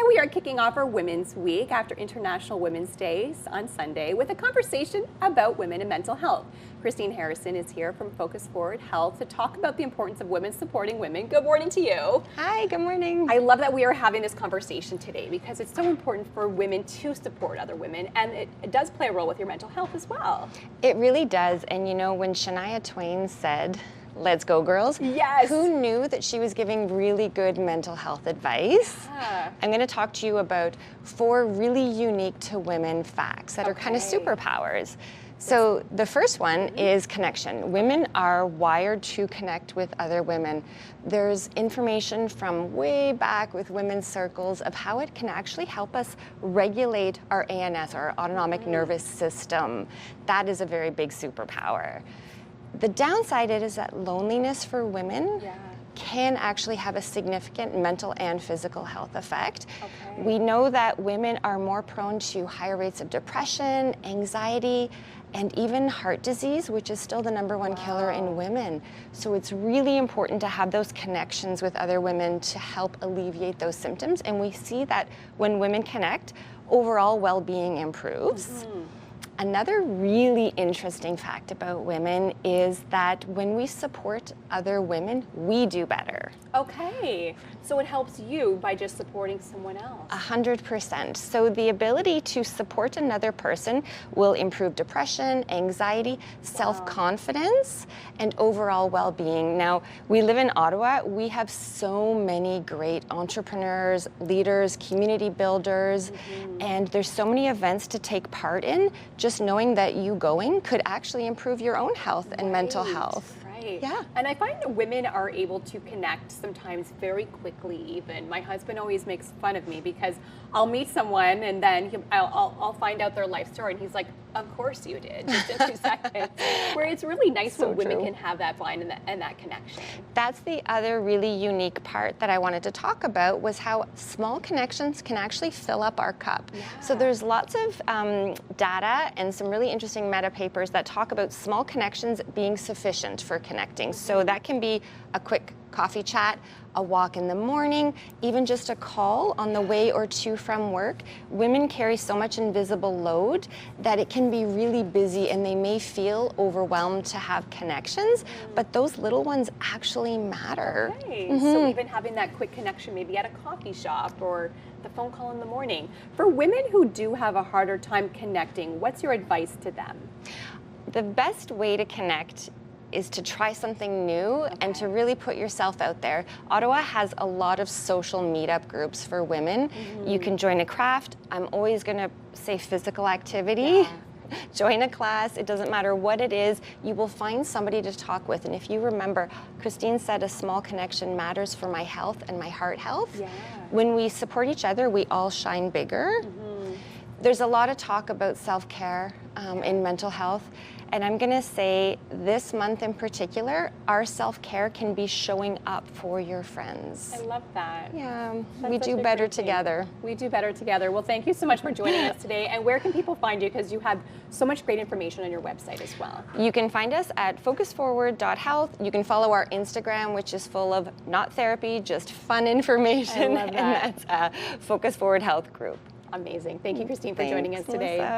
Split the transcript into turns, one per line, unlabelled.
we are kicking off our Women's Week after International Women's Day on Sunday with a conversation about women and mental health. Christine Harrison is here from Focus Forward Health to talk about the importance of women supporting women. Good morning to you.
Hi, good morning.
I love that we are having this conversation today because it's so important for women to support other women, and it does play a role with your mental health as well.
It really does. And you know, when Shania Twain said, "Let's go, girls,"
yes,
who knew that she was giving really good mental health advice?
Yeah.
I'm going to talk to you about 4 really unique to women facts that are kind of superpowers. So the first one is connection. Women are wired to connect with other women. There's information from way back with women's circles of how it can actually help us regulate our ANS, our autonomic nervous system. That is a very big superpower. The downside is that loneliness for women can actually have a significant mental and physical health effect.
Okay.
We know that women are more prone to higher rates of depression, anxiety, and even heart disease, which is still the #1 killer in women. So it's really important to have those connections with other women to help alleviate those symptoms. And we see that when women connect, overall well-being improves. Another really interesting fact about women is that when we support other women, we do better.
Okay, so it helps you by just supporting someone else.
100%. So the ability to support another person will improve depression, anxiety, self-confidence, and overall well-being. Now, we live in Ottawa. We have so many great entrepreneurs, leaders, community builders, and there's so many events to take part in. Just knowing that you going could actually improve your own health and mental health.
Right.
Yeah.
And I find that women are able to connect sometimes very quickly even. My husband always makes fun of me because I'll meet someone and then I'll find out their life story and he's like, "Of course you did," just in 2 seconds. Where it's really nice when women can have that bond and that connection.
That's the other really unique part that I wanted to talk about was how small connections can actually fill up our cup. So there's lots of data and some really interesting meta papers that talk about small connections being sufficient for connecting. So that can be a quick coffee chat, a walk in the morning, even just a call on the way or to from work. Women carry so much invisible load that it can be really busy and they may feel overwhelmed to have connections, but those little ones actually matter.
Okay. So even having that quick connection maybe at a coffee shop or the phone call in the morning. For women who do have a harder time connecting, what's your advice to them?
The best way to connect is to try something new and to really put yourself out there. Ottawa has a lot of social meetup groups for women. You can join a craft. I'm always going to say physical activity. Join a class. It doesn't matter what it is. You will find somebody to talk with. And if you remember, Christine said a small connection matters for my health and my heart health. When we support each other, we all shine bigger. There's a lot of talk about self-care in mental health. And I'm going to say this month in particular, our self-care can be showing up for your friends.
I love that.
Yeah,
That's
we
such
do
a
better
great thing.
together.
We do better together. Well, thank you so much for joining us today. And where can people find you? Because you have so much great information on your website as well.
You can find us at focusforward.health. You can follow our Instagram, which is full of not therapy, just fun information.
I love that.
And that's Focus Forward Health Group.
Amazing. Thank you, Christine, for joining us
Thanks,
today.
Melissa.